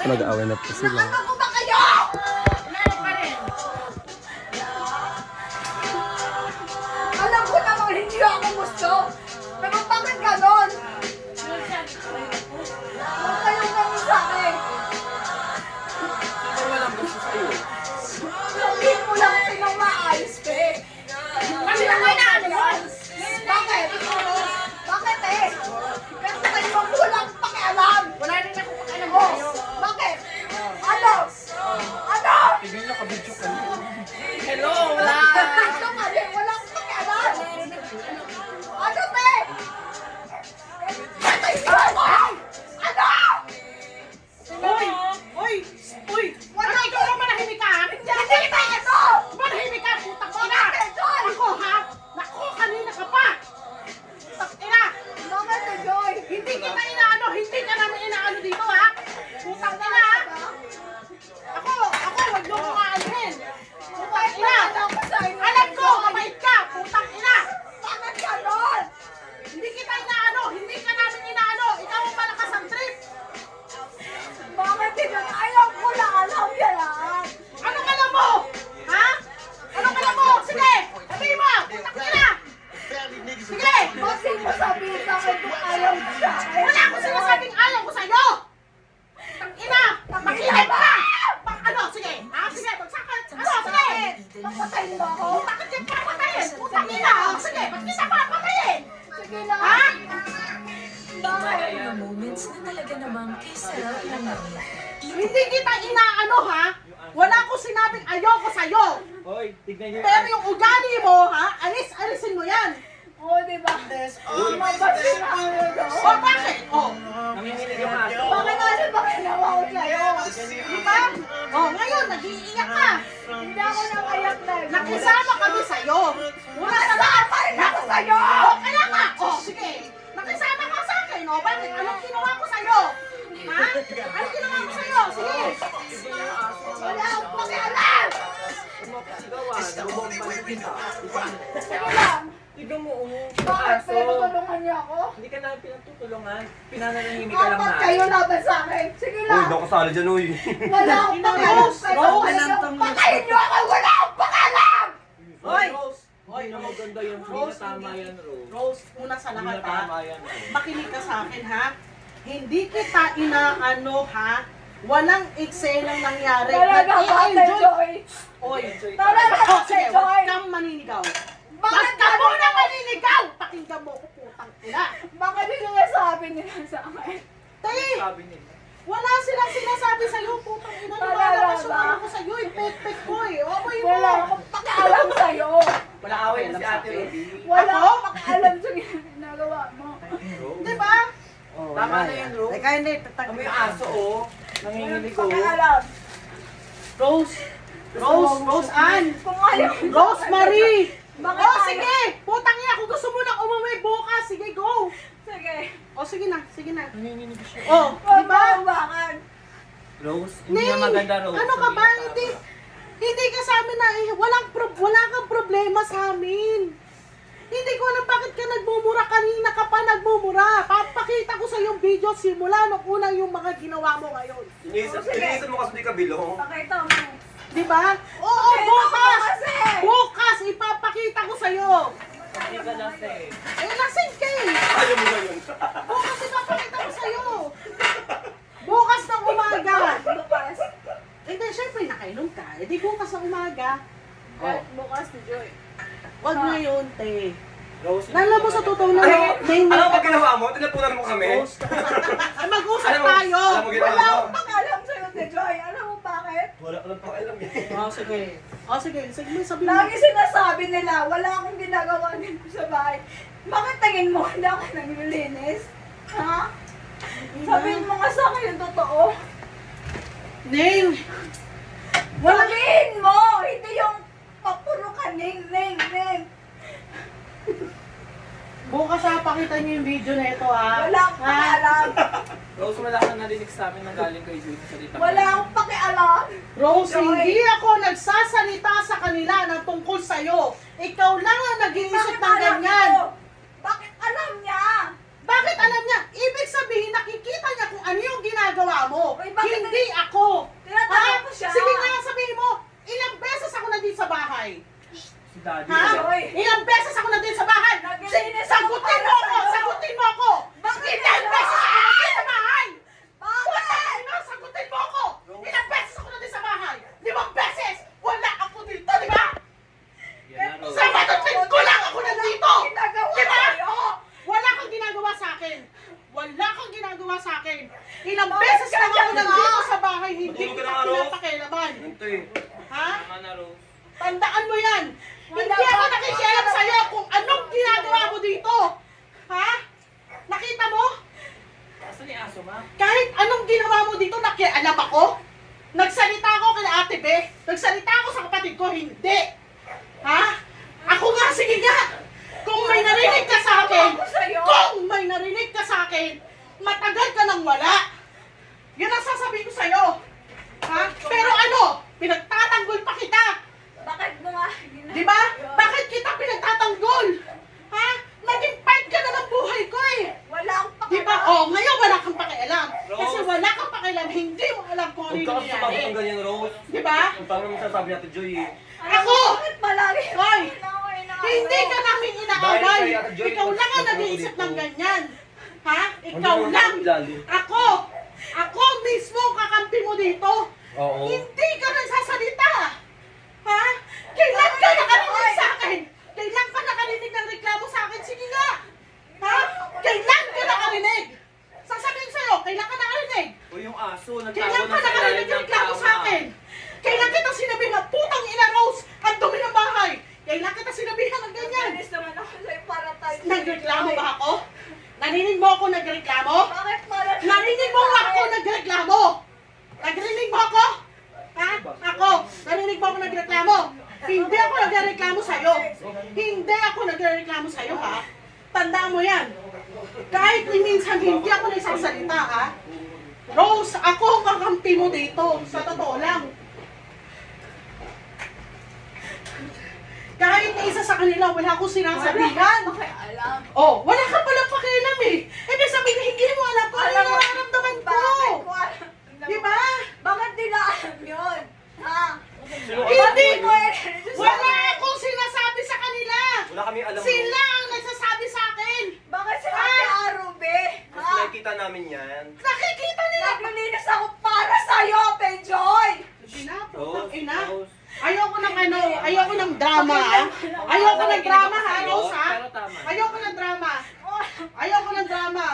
po, nag-aaway na po sila. Ano ko ba kayo? Alam ko namang hindi ako gusto. Pero bakit ganon? Huwag kayong ganon sa akin. Walang gusto sa'yo. Sabihin mo lang silang maayos, pe. Kasi naman na ano yun? Bakit? Bakit eh? Kasi kayo ang walang pakialam. Wala rin ako pakialam sa'yo. Bakit? Ano? Ano? Tignan nyo, kabidyo ka niyo. Hello, wala. Ito ka rin, walang pakialam. Ano, pe? Ano? Hoy! Hoy! Hoy! Wala Ikaw ang manahimik ka, ha? Hindi kita ito! Manahimik ka, putang ina! Bakit, Joy? Ako, ha? Naku, kanina ka pa! Putang ina! Bakit, Joy? Hindi kita inaano, hindi ka namin inaano dito, ha? Putang ina, ha? Ako, wag niyo ko aanhin! Putang ina! Alam ko, mabait ka! Putang ina! Bakit ganon? Hindi kita inaano, hindi ka namin inaano! Ikaw ang malakas ang trip! Bakit ganon? Ayaw ko lang alam yan, ha? Anong alam mo? Ha? Anong alam mo? Sige! Sabihin mo! Putang ina! Sige! Bakit mo sabihin sa akin kung ayaw mo sa akin? Wala akong sinasabing ayaw ko sa'yo! Tang ina! Makinig ka! Ano? Sige! Ha? Sige! Magsakit! Ano? Sige! Papatayin mo ako? Bakit yung papatayin? Putang ina! Sige! Ba't kita papatayin? Sige lang. Ha? Bakit? Mga moments na talaga namang kisarap ng mga. Hindi kita inaano ha? Wala akong sinabing ayoko sa'yo! Hoy, tignan nyo. Pero yung ugali mo ha? Alisin mo yan! Oo, diba? Mabasin ako yun. O bakit? O! Nanginginig ang aso. Bakit ano ba ginawa ko sa'yo? Diba? O ngayon, nag-iiyak ka! Hindi ako nakayak na. Nakisama kami sa'yo! Wala na Nasaan pa rin ako sa'yo? O, kaya nga! O, sige! Nakisama ka sa akin, o? Bakit? Anong ginawa ko sa'yo? Ha? Anong ginawa ko sa'yo? Sige! Wala akong pakialam. Sigawan, bumomban kita. Sige lang. Tignan mo, Bakit? aso. Pinatulungan niyo ako? Hindi ka namin pinagtutulungan. Pinananahimik ka lang Apat na. kayo laban sa akin. Sige Uy, lang. daw kasali dyan, uy. Wala akong pakialam. Patayin niyo ako. Wala akong pakialam. Hoy! Rose! Hoy, Hindi na maganda yan. Hindi Rose, na tama yan, Rose. Rose, una sa Hindi lahat na ha, tama yan, Rose. makinig ka sa akin ha. Hindi kita inaano ha. Walang eksenang nangyari. Talaga ba, Nag-i-enjoy- Joy? Oy. Talaga ba, Oh, sige, Joy? huwag kang maninigaw. Bakit Bakit ka ano? muna maninigaw? Pakinggan mo ko putang ina. Bakit hindi nga sabi nila sa akin? Tay, Sabi nila. wala silang sinasabi sa'yo, putang ina. Talaga Lumalabas yung ba? ano ko sa'yo, ipek-pek ko eh. Okay mo. Wala akong pakialam sa'yo. Wala away na si Ate Ruby. Wala Ako? akong pakialam sa ginagawa mo. Di ba? Tama na yan, Rose. Teka, hindi. Kami yung aso, oh. Nanginginig, oh. Pakialam. Rose. Rose Ann. Kung ayaw mo. Rosemary! Bakit Oh, ayaw? sige! Putang ina, kung gusto mo na umuwi bukas, sige, go! Sige. O, sige na, sige na. Nanginginig siya. Oh, Huwag di ba? mo hawakan. Rose, hindi Ning, na maganda, Rose. ano ka ba? Hindi ka sa amin na, wala kang problema sa amin. Hindi ko alam bakit ka nagmumura kanina ka pa nagmumura. Papakita ko sa yung video simula nung una yung mga ginawa mo ngayon. Iniisip mo kasi di ka bilong. Pakita mo. Di ba? Oo, Pakita mo bukas! kasi. Bukas, ipapakita ko sa'yo. Hindi ka lasing. Eh, lasing ka eh. Ayaw mo na yun. Bukas ipapakita ko sa'yo. Bukas ng umaga. Bukas. Eh, di, syempre nakainom ka. Eh, di bukas ng umaga. Oh, Bukas ni Joy. wag ngayon, te. Rose, Lalo mo sa totoo na may Alam mo pag ginawa mo, tinapunan mo kami. Rose, Ay, mag-usap Alam mo, tayo. alam mo ginawa Wala mo. akong pakialam sa'yo ni Joy. Alam mo bakit? Wala ka lang pakialam eh. Oh, sige. Oh, sige. Sige, sabihin mo. Lagi sinasabi nila, wala akong ginagawa dito sa bahay. Bakit tingin mo hindi ako naglilinis? Ha? Sabihin mo nga sa akin yung totoo. Ning! Wala. Sabihin mo! Hindi yung papuro ka, Ning. Bukas pakita niyo yung video na ito, ha? Wala akong pakialam. Rose, wala kang narinig sa amin ng galing kay Joy sa salita. Wala akong pakialam. Rose, Joy. hindi ako nagsasalita sa kanila ng tungkol sa'yo. Ikaw lang ang nag-iisip ng alam ganyan. mo? Bakit alam niya? Bakit alam niya? Ibig sabihin, nakikita niya kung ano yung ginagawa mo. Uy, bakit Hindi ako. Tinatanong ko siya. Sige nga, sabihin mo, ilang beses ako nandito sa bahay. Si Daddy. Ha? Uy. Ilang beses ako nandito sa bahay. Naglilinis Sagutin ako mo para ako! sa'yo. Sagutin mo ako! Bakit Ilang ano? beses ako nandito sa bahay! Bakit? Ano? Sagutin mo ako! Ilang beses ako nandito sa bahay? 5 beses! Wala ako dito, di ba? Yan na, Rose. Sa matutin ko lang ako nandito! Ginagawa Di ba? sa'yo. Wala kang ginagawa sa akin. Wala kang ginagawa sa akin. Ilang Bakit beses lang ako ganyan nandito ka? sa bahay, hindi Matulog ka kita na, Rose. pinapakialaman. Ganito eh. Ha? Tama na, Rose. Tandaan mo yan. Wala Hindi ako pa- nakikialam sa'yo kung anong ginagawa mo dito. Ha? Nakita mo? Asan ni Aso, ma? Kahit anong ginawa mo dito, nakialam ako? Nagsalita ako kay Ate Be? Nagsalita ako sa kapatid ko? Hindi. Ha? Ako nga, sige nga. Kung may narinig ka sa akin, Ako sa'yo. kung may narinig ka sa akin, matagal ka nang wala. Yan ang sasabihin ko sa'yo. Ha? Pero ano? Pinagtatanggol pa kita. Bakit mo nga ginagawa? Di ba? Bakit kita pinagtatanggol? Ha? Naging part ka na ng buhay ko eh. Wala akong Di ba? pakialam. Oh, ngayon wala kang pakialam. Kasi Rose. wala kang pakialam. Hindi mo alam kung ano Huwag yung ka kasi sumagot ng nangyayari. ganyan, Rose. Di ba? Ang tama naman sasabi natin, Joy eh. Ako! Bakit palagi? Hoy! Inaaway na ako. Hindi ka namin Dahil inaaway. kay Ate Joy, Ikaw lang ang nagtuturo nag-iisip dito. ng ganyan. Ha? Ikaw Ano naman lang. ang ilalim? Ako! Ako mismo ang kakampi mo dito. Oo. Hindi ka nagsasalita. Ha? Kailan ka nakarinig sa akin? Kailan ka nakarinig ng reklamo sa akin? Sige nga. Ha? Kailan ka nakarinig? Sasabihin sa'yo, kailan ka nakarinig? O yung Aso, nagtago Kailan ka na sa ilalim nakarinig ng ng reklamo sa kama. akin? Kailan kita sinabi na putang ina Rose, ang dumi ng bahay? Kailan kita sinabihan ng ganyan? Nagalinis naman ako sa'yo para tayo. Nagreklamo ba ako? Narinig mo ako nagreklamo? Bakit parang... Narinig mo ako nagreklamo? Narinig mo ako? Ha? Ako? Narinig mo ako nagreklamo? Hindi ako nagreklamo sa'yo. Hindi ako nagreklamo sa'yo, ha? Tandaan mo yan. Kahit ni minsan hindi ako nagsasalita, ha? Rose, ako ang kakampi mo dito. Sa totoo lang. Kahit na isa sa kanila, wala akong sinasabihan. Pakialam. Oh, wala ka palang pakialam eh. Ibig sabihin, hindi mo alam kung ano yung nararamdaman ko. Bakit ko alam? Di ba? Bakit nila alam yun? Ha? Hindi. Bakit mo Wala akong sinasabi sa kanila. Wala kami alam. Sila ang nagsasabi sa akin. Bakit si Ate Arube? Mas Ha? nakikita namin yan. Nakikita nila. Naglilinis ako para sa'yo, Ate Joy! Ina, Rose, putang ina. Rose. Ayoko ng ano, ayoko ng drama, ha? Ayoko ng drama, ha, Rose, ha? Pero tama. Ayoko ng drama. Ayoko ng drama.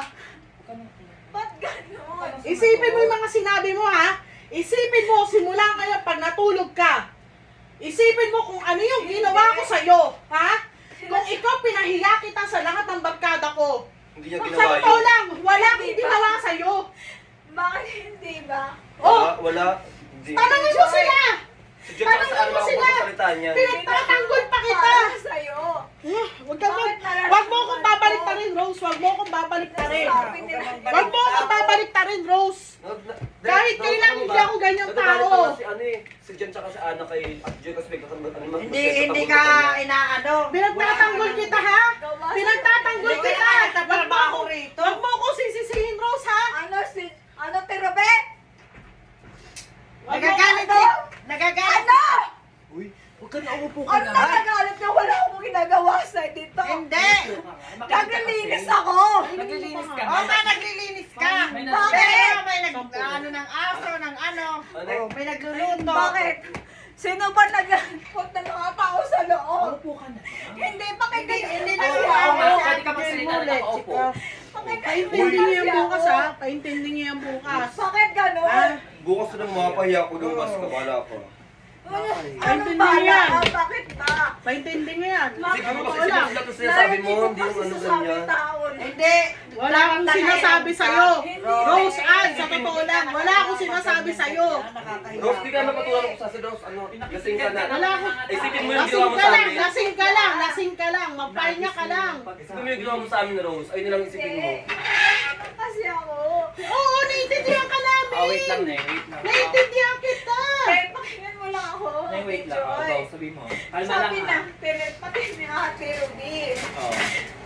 Ba't ganon? Isipin mo yung mga sinabi mo, ha? Isipin mo, simula ngayon, pag natulog ka, isipin mo kung ano yung ginawa ko sa'yo, ha? Kung ikaw pinahiya kita sa lahat ng barkada ko. Hindi niya Sa ginawa totoo yun. lang, wala akong ginawa sa'yo. Bakit hindi ba? Oh, Wala. Hindi. tanongin mo sila! Si Joy kasi Tanongin ano mo ako sila! magsasalita niyan. Pinagtatanggol pa kita! Para sa'yo. Wag mo akong babalik ta rin, Rose. Wag mo akong babalik ta rin. Sabi nila. Wag mo akong babalik ta rin, Rose. Kahit kailan hindi ako ganyang Nagagalit tao. pa nga si ano eh. Si Jen tsaka si Ana kay At Joy kasi may katanggol. Hindi ka inaano. Pinagtatanggol kita, ha? Pinagtatanggol Hindi kita. ka nagtatrabaho rito. Wag mo akong sisisihin, Rose, ha? Ano, Tirobe? Nagagalit Ano? Nagagalit. Ano? Uy, Huwag ka na umupo ka Ano na. na nagalit na wala akong ginagawa sa dito? Hindi. Naglilinis ako! Naglilinis ka O na. ba naglilinis ka? May Pero may ano ng aso, ng ano. Ano? O may nagluluto. Bakit? Sino ba nag-put na mga tao sa loob? Umupo ka na. Hindi, pakinggan Hindi niyo na kasi siya. Oo, ako. pwede ka magsalita na nakaupo. Pakinggan niyo Paintindi niyo kasi yan bukas, ako. ha? Paintindi niyo yan bukas. Bakit gano'n? Ha? Bukas na lang mapahiya ko ng bus ka. Wala ko. Anong Paintindi bala niyo yan. ka? Bakit ba? Paintindi niyo yan. Sige mo kasi Totoo lang. sila to sinasabi mo. Narinig Hindi yung kasi ano sasabi ganyan. tao na. Hindi. Wala akong sinasabi sa'yo. Hindi. Rose Ann, sa totoo lang, wala akong sinasabi sa'yo. Rose, di ka napatulan ko sa si Rose. Ano, lasing ka na. Wala akong... Isipin mo yung ginawa Lasing mo ka sa lang, amin. lasing ka lang, lasing ka lang. Magpahinga ka lang. Isipin mo yung ginawa mo sa amin, Rose. Ayun na lang isipin mo. Kasi ako. Oo, naiintindihan ka namin. Wait lang, Nay. Wait lang. Naiintindihan kita. Kaya pakinggan mo lang ako. Nay, wait lang. Joy. Go, sabi mo. Kalma lang, Sabi ha? ng pati ni Ate Ruby, Oo.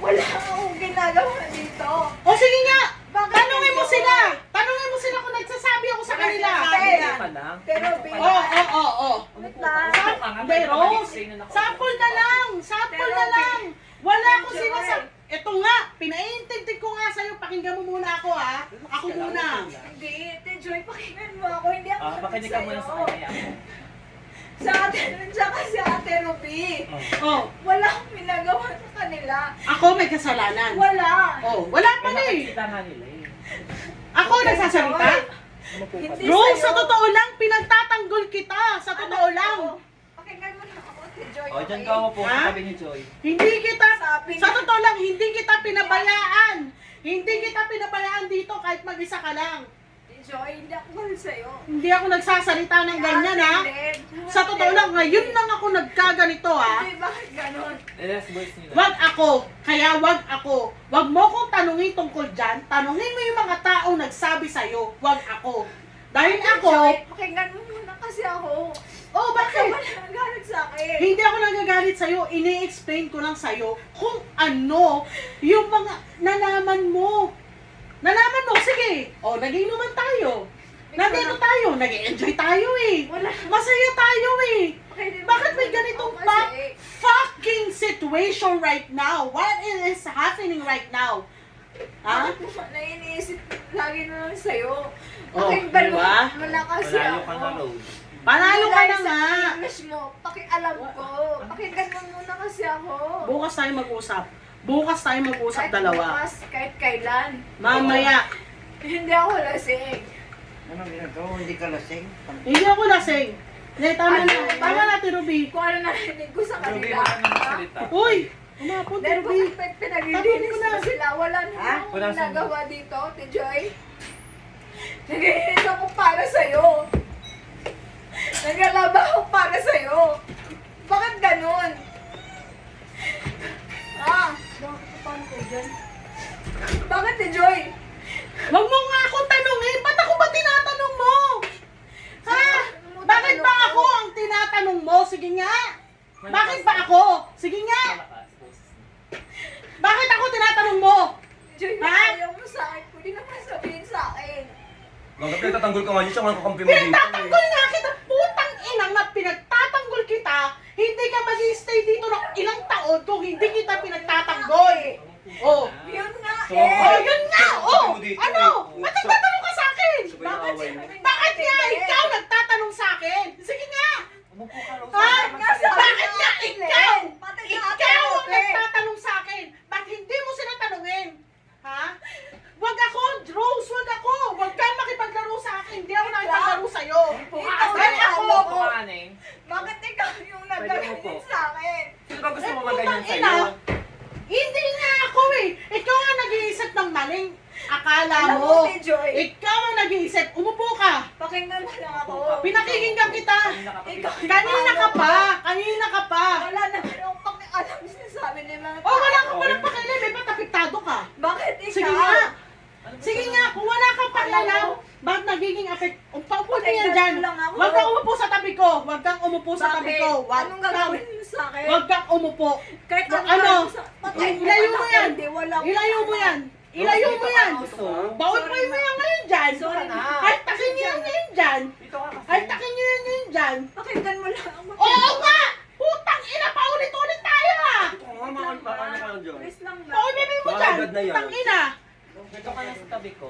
wala akong ginagawa dito. O sige nga, Bakit tanungin mo ganyan? sila. Tanungin tanungin mo sila kung nagsasabi ako sa kanila. Hindi pa lang. Pero, Oo. wait lang. Hindi, Rose. Sample na lang. Sample na lang. Wala akong sinasabi. Ito nga, pinaiintindi ko nga sa'yo. Pakinggan mo muna ako, ha? Ako muna. Hindi, Ate Joy, pakinggan mo ako. Hindi ako Makinig ka muna sa kanya. Sa ate, nandiyan kasi Ate Ruby. Oh, Wala akong ginagawa sa kanila. ako may kasalanan. Wala. Oh, wala pa na eh. Nakikita nga nila eh. Ako nagsasalita? Hindi Rose, sa sa'yo. totoo lang, pinagtatanggol kita. Sa totoo lang. Pakinggan mo na ako, Ate Joy. O, dyan okay? ka po Ha? sa tabi ni Joy. Hindi kita, Sabi sa niya- totoo lang, hindi kita pinabayaan. Hindi kita pinabayaan dito kahit mag-isa ka lang. Ate Joy, hindi ako mahal sa'yo. Hindi ako nagsasalita ng ganyan, ha? Hindi. Sa totoo lang, ngayon lang ako nagkaganito, ha? Hindi, bakit ganon? Last voice nila. Wag ako, kaya wag ako. Wag mo kong tanungin tungkol dyan. Tanungin mo yung mga taong nagsabi sa'yo. Wag ako. Dahil ako, Joy, pakinggan mo muna kasi ako. oh Bakit bakit? wala nagalit sa akin? Hindi ako nagagalit sa'yo. Ini-explain ko lang sa'yo kung ano yung mga nalaman mo. Nalaman mo, sige. O, nag-inuman tayo. Nandito tayo, nag-enjoy tayo eh. Wala. Masaya tayo eh. Okay, Bakit may ganitong Ako kasi- fucking situation right now? What is happening right now? Ha? Bakit mo na iniisip lagi na lang sa'yo? Oh, Pakinggan mo, diba? wala kasi Malayo ako. ka na, Rose. Panalo ka na Sa nga. English mo, pakialam ko. Pakinggan mo muna kasi ako. Bukas tayo mag-usap. Bukas tayo mag-usap Kahit dalawa. bukas, kahit kailan. Mamaya. Hindi ako lasing. Anong ginagawa? Hindi ka lasing? Hindi ako lasing. Hindi, tama na. Ano? Tama na, Ruby. Kung ano narinig ko sa Ruby, kanila. wala nang salita. Uy! Umapon, Dahil Ruby. bakit pinaglilinis Tapos ko na. mo sila, wala na Ha? akong Wala sa- ginagawa dito, Ate Joy. Naglilinis ako para sa'yo. Naglalaba ako para sa'yo. Bakit ganun? Bakit pa paano kayo dyan? Bakit, Ate Joy? Wag mo nga ako tanungin. Ba't ako ba tinatanong mo? Ha? Bakit ba ako ang tinatanong mo? Sige nga. Bakit ba ako? Sige nga. Malakas, Rose. Bakit ako tinatanong mo? Joy, Ha? ayaw mo sa akin. Pwede naman sabihin sa akin. Mga pinagtatanggol ka nga niya, siya nga kakampi mo dito. Pinagtatanggol nga kita, putang ina nga, pinagtatanggol kita. Hindi ka mag-stay dito ng ilang taon kung hindi kita pinagtatanggol. Oh. Yun nga So, Oh, yun nga! Oh! Kakampi mo dito, Ano? eh. Ba't nagtatanong ka sa akin? Sabay na away mo. Bakit nga ikaw nagtatanong sa akin? Sige nga! Umupo ka, Rose. Ha? Kasi Bakit nga ikaw? Pati nga Ikaw Ate ang Ruby. nagtatanong sa akin. Ba't hindi mo sila tanungin? Ha? Wag ako, Rose, wag ako. Wag kang makipaglaro sa akin. Hindi ako nakipaglaro sa'yo. Ikaw Dahil na ako, Umupo ka, Neng. Bakit ikaw yung nagagalit sa akin? Sino ba gusto mo Eh, maganyan putang ina. sa'yo? Hindi nga ako eh. Ikaw ang nag-iisip ng maling akala Alam mo. mo, Ate Joy. Ikaw ang nag-iisip. Umupo ka. Pakinggan mo lang ako. Pinakikinggan kita. Ikaw, Kanina ka pa. Kanina ka pa. Wala naman akong pakialam sa sinasabi ng mga Oh, wala ka pa ng pakialam. Eh, ba't apektado ka? Bakit ikaw? Sige nga. Sige nga, kung wala kang pakialam, ba't nagiging affect? Paupo niya yan dyan. Lang ako. Huwag kang umupo sa tabi ko. Huwag kang umupo sa tabi Bakit? ko. Huwag Anong kang, gagawin mo sa akin? huwag kang umupo. Kahit Ano? gagawin mo sa... Patay mo, Ilayo mo anak, yan. Hindi, wala akong Ilayo mo kasama. yan. Ilayo mo yan. Gusto. Baon-boy mo yan ngayon dyan. Sorry na. Ay, takin niyo yan ngayon dyan. Dito ka kasi. Ay, takin niyo yan ngayon dyan. Pakinggan mo lang. Oo nga! Putang ina, paulit-ulit tayo ah! Ito ka nga, makakanya ka lang dyan. Please lang ba? Paulitin mo dyan. Agad na yan. Putang ina. Dito ka lang sa tabi ko.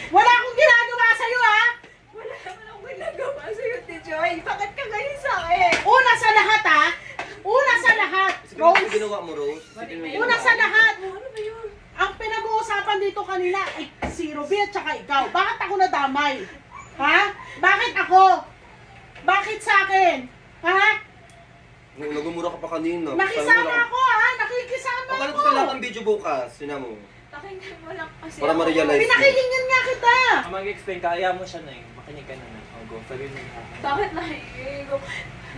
Wala akong ginagawa sa'yo ha. Wala naman akong ginagawa sa'yo, Ate Joy. Bakit ka ganyan sa akin? Una sa lahat ha. Una sa lahat. Sige mo Rose. ginawa mo, Rose. Sige mo Una sa lahat. Ano ba yun? Ang pinag-uusapan dito kanina, si Ruby at saka ikaw. Bakit ako nadamay? Ha? Bakit ako? Bakit sa akin? Ha? Nagmumura ka pa kanina. Nakisama ako ha? Nakikisama Akala ako. ko lahat ng video bukas. Sina mo. Pakinggan mo lang kasi Para ako. ma-realize. Pinakikinggan nga kita. Ang mag-explain ka, ayaw mo siya, Neng. Makinig ka na na. O, go. Sabihin mo na. Bakit nakikinig ko?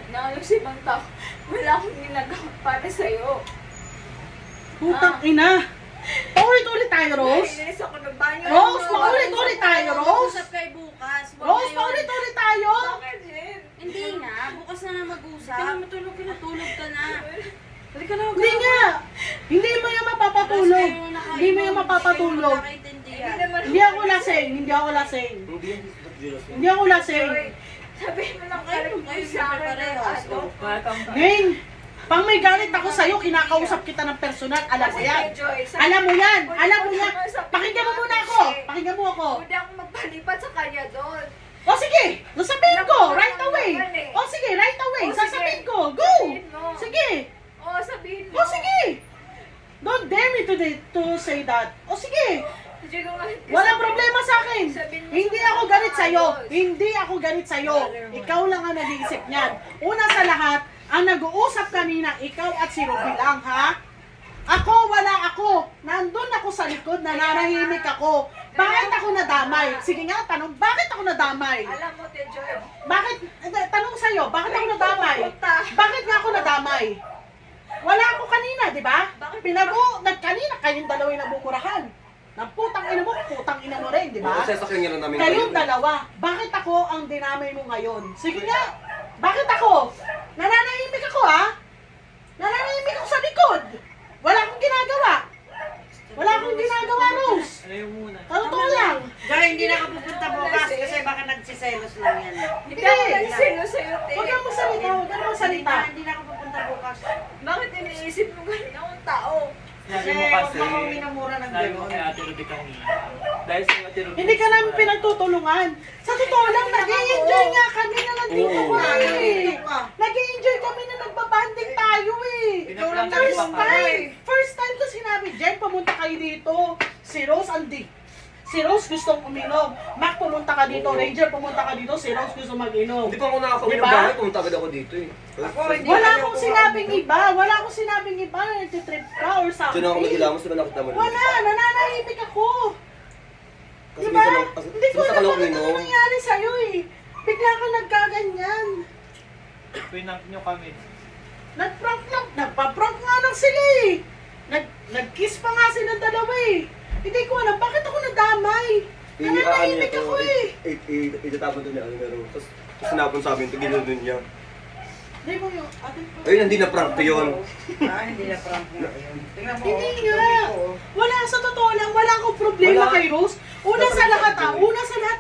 Naano si ibang tao? Wala akong ginagawa para sa'yo. Putang ina. Paulit-ulit tayo, Rose. Nainis ako ng banyo. Rose, paulit-ulit tayo, Rose. Mag-usap kayo bukas. Huwag Rose, ngayon. paulit-ulit tayo. Bakit, Jen? Hindi nga. Bukas na nga mag-usap. Hindi ka na matulog ka na. Tulog ka na. Halika na. Hindi nga. Hindi mo yan mapapatulog. Hindi mo yan mapapatulog. Hindi naman ako Hindi ako lasing, hindi ako lasing. Hindi yan, jealous. Hindi ako lasing. Sabihin mo lang kayo sa akin na ano. Ning, pang may galit ako sa'yo, kinakausap kita ng personal, alam mo yan. Joy, Alam mo yan, alam mo yan. Pakinggan mo muna ako, pakinggan mo ako. Hindi ako magpalipat sa kanya doon. O sige, sasabihin ko, right away. O sige, right away, O, sige. sasabihin ko, go. Sabihin mo. Sige, Oo, sabihin mo. o sige. Don't dare me to say that. O sige, Joy, kung bakit ka walang sabihin- problema sa akin. sabihin mo Hindi sa ako mga galit sa'yo. ayos. Hindi ako galit sa'yo. Ikaw lang ang nag-iisip niyan. Una sa lahat, ang nag-uusap kanina, ikaw at si Ruby lang, ha? Ako, wala ako. Nandun ako sa likod, nananahimik ako. Bakit ako nadamay? Sige nga, tanong, bakit ako nadamay? Alam mo, Te Joy, Bakit, tanong sa'yo, bakit ako nadamay? pupunta. Bakit nga ako nadamay? Wala ako kanina, di ba? Kanina, kayong dalawa yung nabumurahan. Ng putang ina mo, putang ina mo rin, di ba? Kasi sa kanya lang namin Kayong kayo. dalawa, bakit ako ang dinamay mo ngayon? Sige nga, bakit ako? Nananahimik ako, ha? Nananahimik ako sa likod. Wala akong ginagawa. Wala akong ginagawa, Rose. Alayo muna. Totoo lang. Joy, hindi na ka pupunta bukas kasi baka nagsiselos lang yan. hindi ako nagsino sa'yo, Te. Huwag kang magsalita, huwag kang magsalita. Hindi na ka pupunta bukas. Bakit iniisip mo ganyan akong tao? Kasi Sinabi mo huwag kasi, mo kang minamura ng sinabi mo gano'n. kay Ate Ruby kanina. Dahil sa Ate Ruby. Hindi ka namin pinagtutulungan. Sa totoo lang, nag-i-enjoy nga kami na nandito Oo. ka eh. Nandito ka. Nag-i-enjoy kami na nagbabanding tayo eh. Pinaprank ka First pa time, first time ko sinabi, Jen, pumunta kayo dito. Si Rose, Andy. Si Rose gustong uminom. Mac, pumunta ka dito. Oo. Ranger, pumunta ka dito. Si Rose gusto mag-inom. Hindi pa ako nakakawin Diba? ng bahay, pumunta agad ako dito eh. Ako, hindi Wala ayaw akong ko sinabing mauminom. iba. Wala akong sinabing iba na nagtitrip ka or Diyan something. ako nag-ilamos, diba nakita mo rin? Wala, nananahimik ako. Kasi Diba? minsan lang- Hindi ko minsan alam ka lang bakit ano uminom. nangyari sa'yo eh. Bigla ka nagkaganyan. Pinank nyo kami. Nagprank lang. Nagpa-prank nga lang sila eh. Nag-kiss pa nga silang dalawa eh. Hindi ko alam, bakit ako nadamay? Nananahimik ako eh. Itatapon doon niya, ano meron. Tapos sinapon sa amin, tigil doon niya. Hindi mo yung ate ko. Ayun, hindi na prank to yun. Hindi na prank na yun. Tingnan mo. Hindi oh, nga. sabi ko, oh. Wala, sa totoo lang, wala akong problema Wala. kay Rose. Una sa lahat Wala. una sa lahat,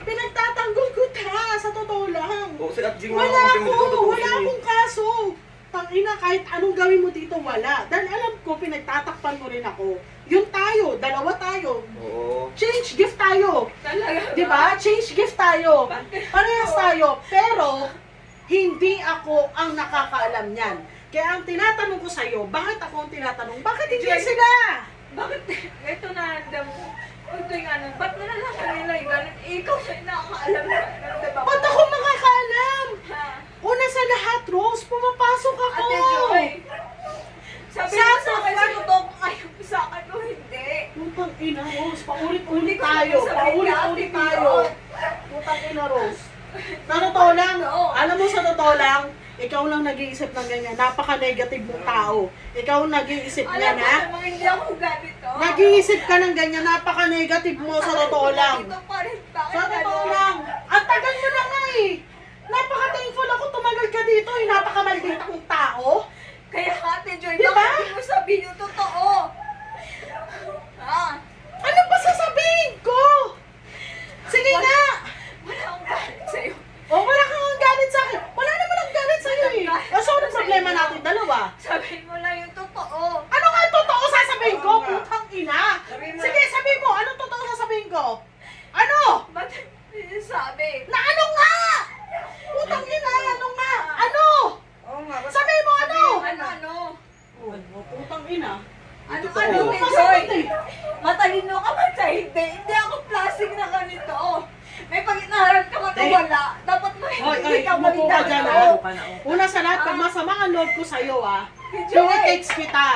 pinagtatanggol ko ta, sa totoo lang. O, si At Jing Wala ako, ako, wala akong kaso. Tangina, kahit anong gawin mo dito, wala. Dahil alam ko, pinagtatakpan mo rin ako. Yung tayo, dalawa tayo. Oo. Change gift tayo. Talaga Di ba? Change gift tayo. Parehas tayo. Pero, hindi ako ang nakakaalam niyan. Kaya ang tinatanong ko sa'yo, bakit ako ang tinatanong? Bakit hindi Joy. sila? Bakit ito na andam mo? Ito yung ano, ba't nalalaman nila yung ganun? Ikaw na yung nakakaalam na nararamdaman mo. Ba't ako makakaalam? Ha? Una sa lahat, Rose, pumapasok ako. Ate Joy, sabi Sa mo sa akin akin, sa totoo kung ayaw mo sa akin o hindi. Putang ina, Rose. Paulit-ulit Hindi ko tayo. naman sabihin Paulit-ulit natin tayo. yun. Putang ina, Rose. Sa totoo lang, Oo. alam mo sa totoo lang, ikaw lang nag-iisip ng ganyan. Napaka-negative mong tao. Ikaw ang nag-iisip Alam niyan, mo ha? namang hindi ako ganito. Nag-iisip ka ng ganyan. Napaka-negative mo sa totoo lang. Ito pa rin, bakit Sa totoo ganun? lang. Ang tagal mo na nga eh. Napaka-thankful ako tumagal ka dito eh. Napaka-maldita kong tao. Kaya Ate Joy, Diba? bakit hindi mo sabihin yung totoo? Ha? Ano pa sasabihin ko? Sige nga. Wala akong galit sa'yo. O wala kang galit sa akin. Wala naman ang galit sa'yo eh. O so ano problema natin dalawa? Sabihin mo lang yung totoo. Ano nga ang totoo sasabihin ko? Oo nga. Putang ina. Sabihin mo. Sige, sabihin mo. Anong totoo sasabihin ko? Ano? Ba't hindi sabi? Na ano nga? Putang ina. Ano nga? Ano? Oo nga. basta- Sabihin mo ano? Ano? Oh, putang ina. Ano, Totoo. ano, Ano Ate pa Joy? sagot eh? Matalino ka man sa hindi. Hindi ako plastic na ganito. May pag-inaharap ka matawala. Dapat mo Hoy, hindi ka umupo ka dyan, malinaw. ah. Ayaw ka na. Una sa lahat, pag masama ang loob ko sa'yo, Joy. pinitext kita.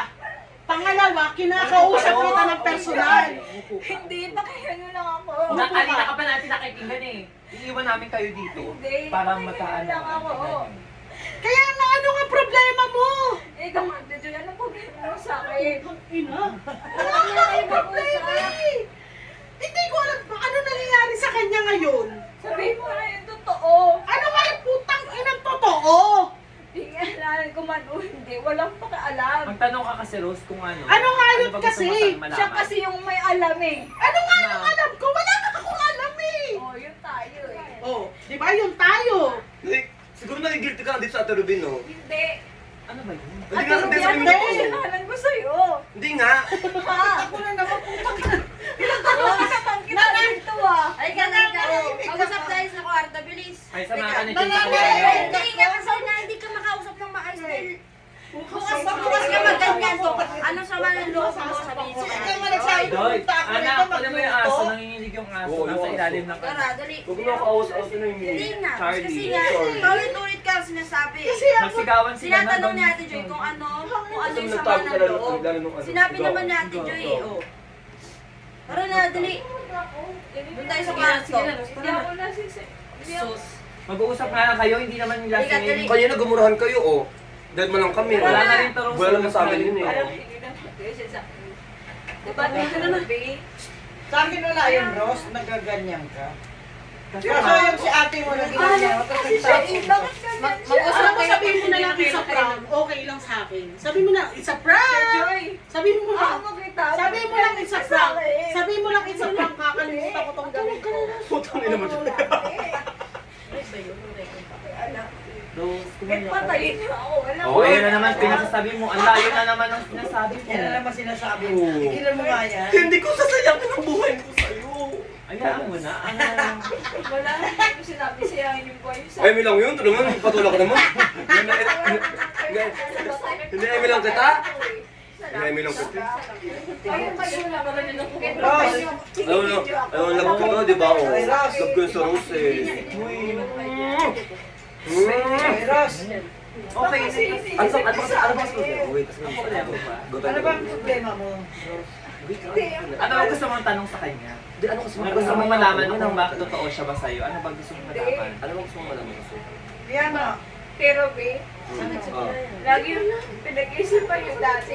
Pangalawa, kinakausap kita ng personal. Hindi, pakinggan nyo lang ako. Kanina ka pa natin nakikinggan eh. Iiwan namin kayo dito. Hindi, Para pakinggan magkaano. lang ako. Kaya na ano nga problema mo? Ikaw, Ate Joy, anong problema mo sa akin? Putang ina. Wala Wala na akong problema eh. Hindi ko alam pa ano nangyayari sa kanya ngayon. Sabihin mo na yung totoo. Ano nga yung putang inang totoo? Tingnan ko man o hindi. Walang pakialam. Magtanong ka kasi Rose kung ano. Ano nga yun ba gusto kasi? mo tayong malaman? Siya kasi yung may alam eh. Ano nga yung alam Ayun tayo. Siguro nagigilty ka dito sa Ate Rubin, no? Hindi. Ano ba yun? Hindi nga, hindi sabihin Yan mo. ang kasalanan ko sa'yo. Hindi nga. Ha? Ako na naman putang Nakakatang kita dito ah. Ay, mag-usap tayo sa kwarto, bilis. Ay, samahan ka ni Nanay, Tita nanay. Rubin. Hindi nga kasi na hindi ka makausap ng maayos dahil bukas ka magganyan to. Anong sama ng loob mo sabihin sa Ikaw kanya? nga nagsabi Doy, pumunta ako anak, rito ano mo yung aso? Nanginginig yung aso. Oo, Nasa yung ilalim ng Tara, dali. Huwag mo ako awas-awas na yung Hindi na. Kasi Charlie. nga, Sorry. paulit-ulit ka sinasabi. Magsigawan sila na Tinatanong doon. ni Ate Joy kung ano Kasi yung sama nagtago ng ka lalo loob. nung ano. Sinabi sigaw. naman ni Ate Joy eh, oh. Tara na, dali. Doon tayo sa kwarto. Hindi ako nasisi. Hindi ako. Mag-uusap nga lang kayo, hindi naman nila Halika, dali. Kanina gumurahan kayo, oh. Dahil man lang kami, Wala oh. na rin tarong Wala naman sa amin yun, eh. Alam, hindi na kasi sa akin. Diba, dito na babe? Sa akin wala yung Rose, nagaganyan ka. Kasi Kaso yung si ate mo na ginagawa, tapos nagsabi. Bakit ganyan siya? Alam mo, sabihin mo na lang it's a prank. Okay lang sa akin. Sabihin mo na, it's a prank. Joy, Sabihin mo ako lang. magkita. Sabihin mo lang it's a prank. Sabihin mo lang it's a prank. Kakalimutan ko tong gawin ko. Putang ina mo dyan. Rose, Kahit kumain patayin na ako. Wala Oo, ayun na naman pinasasabi mo. Ang layo na naman ang sinasabi mo. Yan na naman sinasabi mo. Oo. Tigilan mo nga yan. Hindi ko sasayangin ang buhay ko sa'yo. Ayaan mo na. Ano? Wala na yung sinabi siya yung boy sa Ay, mi lang yun. Ito naman, patula ka naman. Hindi, ay, mi lang kita. Hindi, ay, mi lang kita. Ayun ba yun lang naman yung Rose, Ayaw, love ko na, di ba? Oh, love ko yun sa Rose, eh. ay, Rose, Okay, Ano ba? Wait, ano bang problema mo? ano ba gusto mong tanong sa kanya? Di, ano gusto mo? Gusto mong malaman mo nang bakit totoo siya ba sa'yo? Ano ba gusto mong malaman? Ano ba gusto mo malaman gusto? Diana, Pero babe, lagi pinag-isipan yung dati.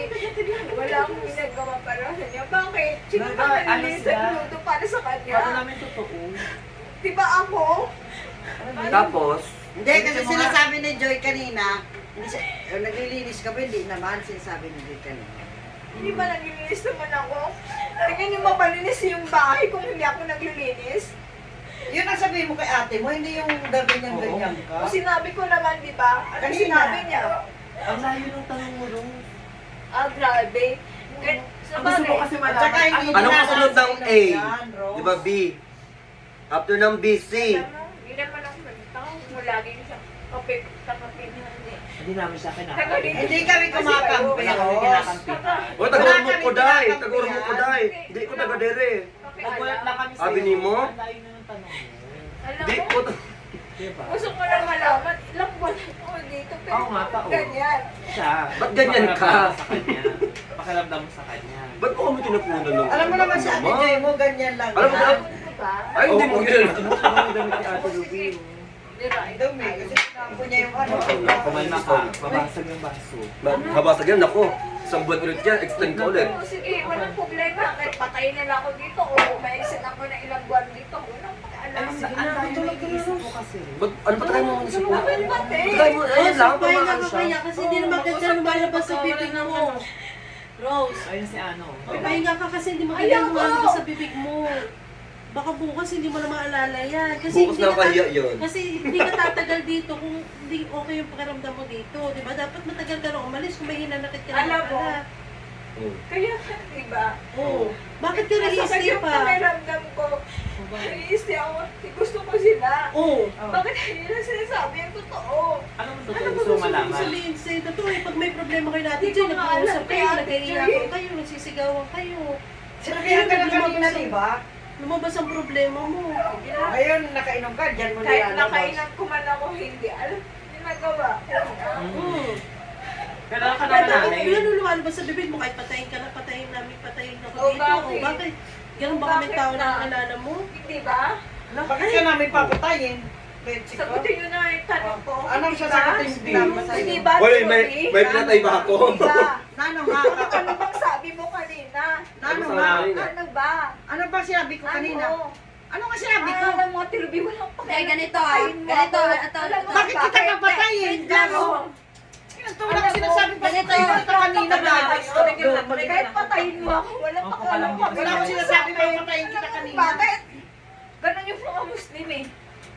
Wala akong ginagawa para sa niya. Bakit? Sino ba Ano nalilinis sila? at luto para sa Paano kanya? namin totoo? Diba ako? Tapos, hindi kasi sinasabi ni Joy kanina, hindi siya, naglilinis ka ba? Hindi naman, sinasabi ni Joy kanina. Hindi ba naglilinis naman ako? Tingin niyo mapalinis yung bahay kung hindi ako naglilinis? Yun ang sabihin mo kay ate mo, hindi yung ganyan-ganyan ka. O sinabi ko naman, di ba? Ano Kanina. sinabi niya? Ang layo ng tanong mo, Rose. Ah, grabe. Kahit sa Ang gusto mo bagay, kasi At malaman. saka hindi Anong na kasunod ng nasa A? yan, Rose. Di ba B? After ng B, C. alam mo, hindi naman ako nagtao. Laging sa kape, kakapin. Hindi namin siya kinakain. Tagalog. Hindi kami kumakampi, Wala kami Rose. kinakampi. O, tagur mo ko, day. Tagur mo ko, day. Hindi ko tagadere. Nagulat lang kami sa'yo. Sabi ni mo? Ang layo na ng tanong mo. Alam Di mo, ko Diba? gusto ko lang malaman, ilang buwan ako dito, pero Oo nga, tao. ganyan. Siya. Ba't ganyan ka? Pakiramdam mo sa kanya. Pakiramdam mo sa kanya. Ba't mo kami tinapunan ng... Alam mo naman si ate Joy mo, ganyan lang Alam mo, yan. Ano ba? Ay, hindi mo ginagawa. Ano damit ni Ate Ruby? Di ba? Ay, dumi, kasi sinampo niya yung ano. Kumalma ka. Babasag yung baso. Habasag yan, ako. Isang buwan ulit yan, extend ka ulit. Oo, sige, walang problema. Kahit patayin nila ako dito o umaisin ako na ilang buwan dito. Walang pakialam. Ang layo ng iniisip mo kasi. Ano pa tayo mo muna sa puno? Bakit pati? Patay mo, ayun lang, tumakan siya. Papahinga kasi hindi naman ganyan lumalabas sa bibig mo. Rose, Ayun si ano. papahinga ka kasi hindi mo Ayaw ganyan ko. lumalabas sa bibig mo. Baka bukas hindi mo na maalala yan. Kasi Bukas hindi na ka kahiya yun. Kasi hindi ka tatagal dito kung hindi okay yung pakiramdam mo dito. Di ba? Dapat matagal ka na umalis kung may hinanakit ka na Alam mo, pala. Kaya, di ba? Oo. Bakit ka Masakit nag-i-stay yung pa? pakiramdam ko. Nag-i-stay ako. Gusto ko sila. Oo. Bakit hindi nila sinasabi yung totoo? Ano mo Ano totoo ba gusto gusto mo mo malaman? sabihin sa'yo? Totoo eh, pag may problema kayo natin Hindi dyan, ko nga nag-uusap alam, kayo, kaya nag-iiyakan Joy. kayo, nagsisigawan kayo. Sinabihan ka na kanina, di ba? Lumabas ang problema mo. Ngayon, nakainom ka, dyan mo Kahit nilalabas. nakainan ko man ako, hindi. Alam, ginagawa ko. Hmm. Kailangan ka Kaya naman bakit nanay. wala nung lumalabas sa bibig mo kahit patayin ka na, patayin namin, patayin ako Oh, dito. bakit? O bakit? Ganun ba kami Bakit tao na? na alala mo? Hindi ba? Bakit ka namin papatayin? Petsy ko. Sagutin nyo na yung tanong ko. Anong Hindi ba? sasagutin namin sa'yo? Hindi ba? Hoy, Ruby? may pinatay ba ako? Hindi ba? Nano nga? Ano bang sabi mo kanina? Nano Ano nga? sabi? Ano ba? Ano ba sinabi ko kanina? Ano? Ano nga sinabi ko? Alam mo, Tilubi, walang Hindi, ganito, Patayin mo ganito, ako. ito, Alam mo Bakit kita bakit? papatayin? Gano'n. Ito wala ko sinasabi pa ganito, kita kanina guys. Kahit patayin mo ako, walang Ako pakialam pa lang ko. Wala ko sinasabi pa patayin kita kanina. Bakit? Ganon yung mga Muslim eh.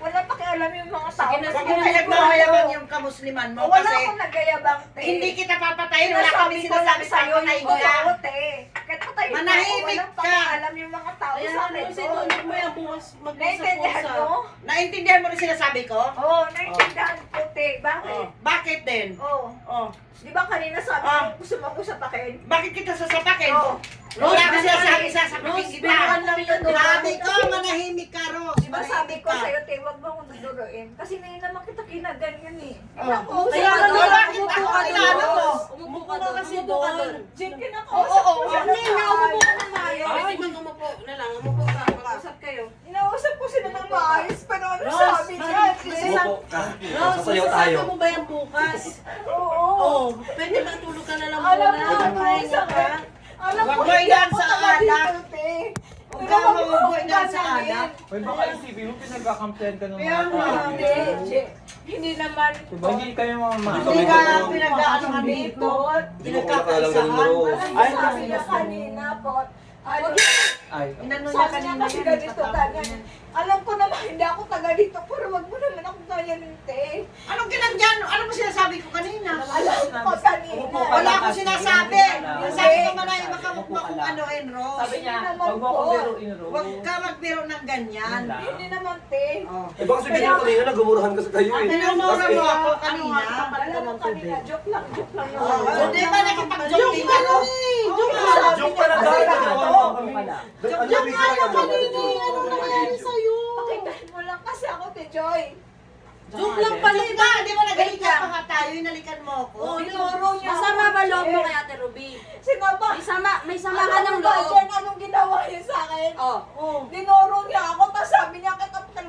Wala pakialam yung mga tao. Sige na, Kasi sige na, tayo nagmamahayabang ko. yung kamusliman mo Wala kasi akong nagayabang, te. hindi kita papatayin. Wala kami Sinasabi ko lang sinasabi sa'yo sa yung patay ka. totoo, te. Kahit patayin mo ako, Manahimik walang ka. pakialam yung mga tao Kaya sa ano akin. si Donut mo yan bukas Naiintindihan mag-usap-usap. mo? Naintindihan mo rin sinasabi ko? Oo, naiintindihan ko, te. Bakit? Oh. Bakit din? Oo. Oh. Di ba kanina sabi Ah. mo gusto mo ko sapakin? Bakit kita sasapakin? Oo. Wala ko sinasabi sasapakin Rose, kita. biruan lang yun. Sabi ko, manahimik ka, Rose. Di ba sabi ko Manahimik ka. sa'yo, te, wag mo akong duduruin. Kasi ngayon naman kita kinaganyan eh. Oh. Ako, Kaya sabi ano, ko, bakit ako kilala mo? Umupo ka kasi doon. Jim, kinakausap ko siya ng maayos. Ay, umupo na lang. Umupo ka. Mag-usap kayo. Inausap ko sila ng maayos, pero ano Rose, sabi niya? Opo, Rose, sasayaw tayo. masasabi mo ba yan bukas? Oo. Oo. Pwede ba tulog ka na lang Alam muna? mo, Kumain Rose, ka. alam Wag ko, mo hindi ilan ako sa taga alak. dito, te. Huwag Pero ka wag mo mabubuhay akong lang sa ganyanin. alak. Hoy, baka isipin mo, pinagkakampihan ka ng Kaya mga nga. tao. Hindi, Jim. Hindi naman. Diba, hindi kayo mamama. Hindi ka pinag-ano ka dito. Hindi mo ko nakalang ganun na Rose. Alam mo, Ay, sabi niya kanina po, ano, Ay, Inano niya sabi niya kanina kasi yan, ganito, tatapos ganyan. niya. Alam ko naman, hindi ako taga dito, pero wag mo naman ako ganyanin, te. Anong ginagyan? Ano mo sinasabi ko kanina? Alam ko kanina. Umupo ka Wala lang akong kasi, sinasabi. hindi Sabi ko alam. manahimik ka, Umupo huwag ka mo lang. anuhin, Rose. Sabi niya, Hindi naman wag mo akong po. biruin, Rose. Huwag ka magbiro ng ganyan. Yun lang. Hindi naman, te. Oh. Eh baka sabihin niyo kanina, nagumurahan ka sa kayo eh. Pinamura mo ako kanina. Alam mo kanina, joke lang yun. Oh, di ba nakipag-joke din ako? Joke Oh, lang. Joke pa lang Sabi gano'n. ko, Umupo ka lang. Joke nga lang kanina. Anong nangyari sa'yo? Pakinggan mo lang kasi ako, te Joy. Joke lang pala. Di ba nagalikan pa nga tayo, inalikan mo ako? Oh, Tinuro niya Masama ako, ba loob mo te. kay Ate Ruby? Sinaba. May sama ka Alam ng mo ba, loob. Jen, anong ginawa niya sa akin? Oh. Dinoro niya ako, tapos sabi niya, katapos sa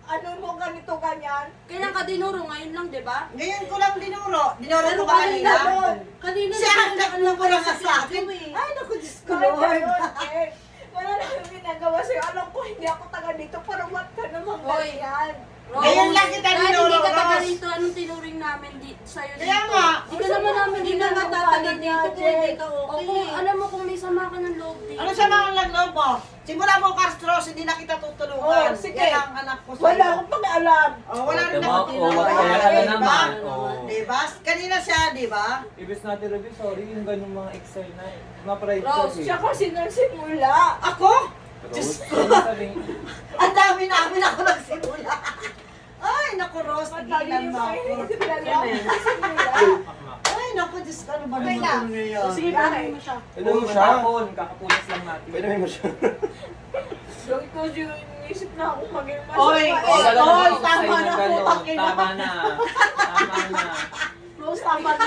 ano mo ganito, ganyan. Kailan ka dinuro? Ngayon lang, di ba? Ngayon ko lang dinuro. Dinuro Pero ko ba kanina? Kanina Siya ang nakulong ko lang sa akin. eh. Ay, naku, Diyos ko, Kahit Lord. ganun, eh. Wala na kami ginagawa sa'yo. Alam ko, hindi ako taga dito, pero what ka naman Hoy. ganyan. Ngayon lang kita Dahil dinuro, hindi ka taga Rose. rito, anong tinuring namin sa'yo dito? Kaya nga. Hindi ka naman namin Hindi ka nga tataga dito kung hindi ka O okay. kung alam mo kung may sama ka ng loob dito. Ano sa mga loob mo? Simula mo, Castros, hindi na kita tutulungan. Oh, sige. Yan ang anak ko sa'yo. Wala akong pakialam. Oh, wala rin Diba? ako Oh, tinulungan. kaya ka na Diba? naman. Oh. Diba? Kanina siya, diba? Ibig natin review, sorry, yung ganung mga excel na na-pride Rose, ko eh. Siya kasi nagsimula. Ako? Rose, ano sabihin? Ang dami namin ako nagsimula. Ay, naku, Rose, Lagi tigilan yung mo mga ako. inisip lagi ako nagsimula. Ay, naku, Diyos ko, ano ba Okay naman na. ngayon? Sige, panahin mo siya. Ano mo siya? Tapon, kakapunas lang natin. Pwede mo siya. Yung ito yung inisip na ako maging masama. Oy, eh. oy, Wala oy, naman tama sa'yo na, ganun. putang ina. Tama na. Tama na. Rose, tama na.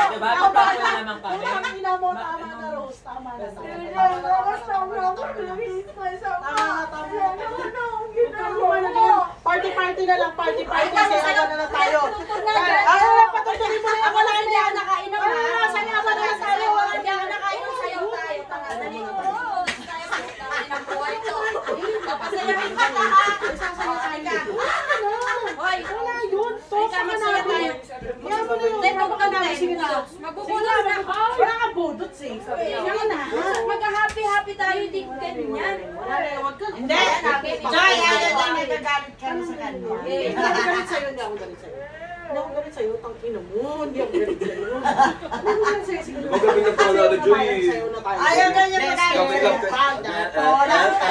Diba? Tapos na naman kami. Ang ina mo, tama na, Rose. Tama na. Tama Hindi na. na ako sobra ako nangis masama. Tama. Ano na ang Ginagawa na ginagawa mo? Party-party na lang. Party-party. Sayawan na lang tayo. Ay, patutuloy mo na yan. Wala Hindi na. ako nakainom Ano ha? na, sayawan na lang tayo. Hindi ako nakainom, sayaw tayo. Tanga, dali ko. Tayo, pagkain ng buhay to. Papasayahin ka na ha. Sasayahin ka. Hoy, Wala yun. Tosa ka masaya natin. tayo. Yan mo na yung Dito mga ka namin. tayo. Sige na. Magbubulas na. Wala kang budots eh. Yan na. Mag-happy-happy tayo, di ganyan. Wala na. Huwag ka. Hindi. Joy, ayaw na nagagalit ka na sa kanya. Hindi ako galit sa'yo. Hindi ako galit sa'yo. Hindi ako galit sa'yo. Tangina mo. Hindi ako galit sa'yo. Hindi ako galit sa'yo. Sige na. Magabi na pala natin, Joy. Sa'yo na tayo. Ayaw na niya Kapit lang. Wala na.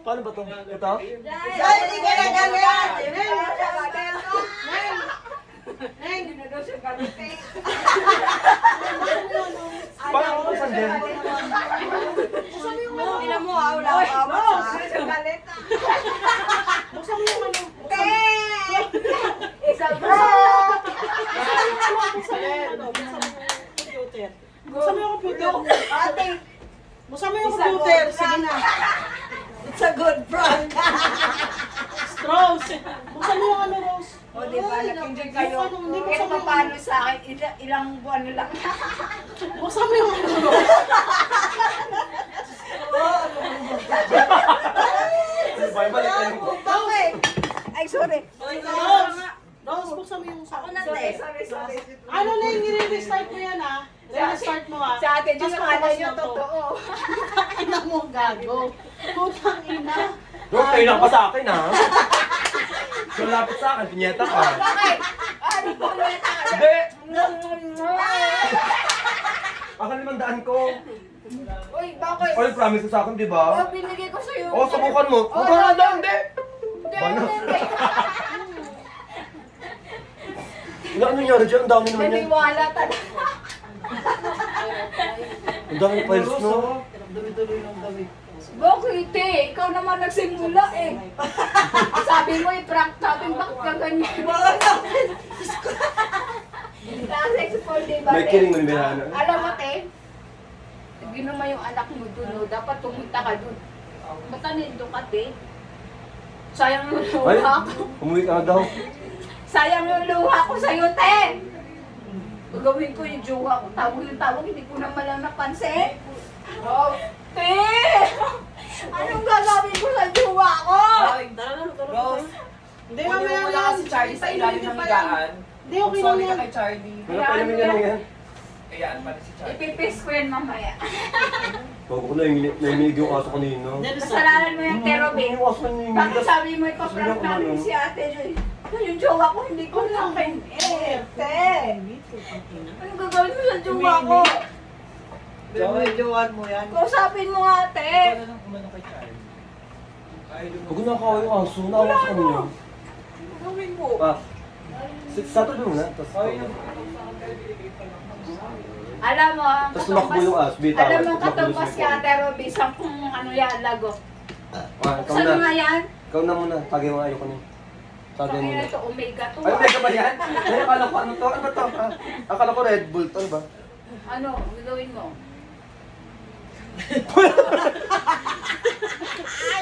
Paano ba to? Ito? Joy, hindi ka na galit. Hindi na daw siya galit eh. Paano ba sa din? Ina mo ha, wala ka Hindi ba? siya galit. Buksan mo yung ano. Te! Isa pa. Ate, Buksan mo yung computer. Sige na. It's a good prank. Rose. Buksan mo yung ano, Rose. O, di ba? Nag-enjoy kayo. Ano, hindi mo Kahit sabihin. paano sa akin, ilang buwan na lang. Buksan mo yung ano, Rose. Balik ka yung... bakit? Ay, sorry. Rose. Rose, buksan mo yung sa Sorry, sorry, sorry. Ano na yung i-restart mo yan, ha? Restart mo, ha? Sa atin, yung Tapos akala bukas nyo mo to. totoo. Ina mo, gago. Putang ina. Rose, kayo lang pa sa akin, ha? So, lapit sa akin, pinyeta ka. Bakit? Ano po ulit? Hindi! Akin 500 ko. Uy, bakit? Oy, promise ko sa akin, di ba? Oh, binigay ko sa'yo. Oo, subukan mo. Oh, Huwag ka hindi! Hindi, Bana. hindi. Ano nangyari dyan? Ang dami naman yan. Naniwala talaga. Ang dami files, no? Bakit eh? Ikaw naman nagsimula eh. Sabi mo i-prank natin, bakit ka ganyan? Nakasexual, di ba? May te? kiling mo ni Berana. Alam mo, te, ginuma yung anak mo dun, no? Dapat pumunta ka dun. Ba't nandito ka, te? Sayang yung Ay, luha ko. umuwi ka daw. Sayang yung luha ko sa'yo, te! Gagawin ko yung jowa ko. Tawag ng tawag, hindi ko naman lang napansin. Oh, te! Anong gagawin ko sa jowa ko? Rose, Hindi, kunin mo mamaya muna yan. si Charlie sa ilalim ng higaan. Hindi, okay lang Sorry ka yan. kay Charlie. Wala pa naman yan yan. Kayaan pa rin si Charlie. Ipipis ko yan mamaya. Bago ko nahimilig yung kaso kanina. Kasalanan mo yung Terobin. Yung kaso kanina. Bakit sabi mo ipaprank namin si ate Joy? Yung jowa ko, hindi ko nakin. Te! Anong gagawin mo sa jowa ko? Jowan mo yan. Kausapin mo nga, te! Ikaw na lang umano kay Charlie. Huwag na nakawa yung aso. Naawa sa kanina. Gawin mo. Ah. Saturday mo na. Tapos, Alam mo, Tapos tumakbo yung aso. Bitaw. alam mo, katumbas ka, ate Robby, sampung ano yan, lago. Ah, ikaw Saan na. nga yan? Ikaw na muna. Tagay mo nga ayoko na. Tagay mo Kaya na. ito, Omega 2. Ay, mega ba yan? Ay, akala ko ano to? Ano to? Ah, akala ko Red Bull to, ano ba? Ano, gagawin mo?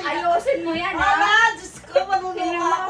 Ayusin mo yan, ha? Diyos ko, manununga ako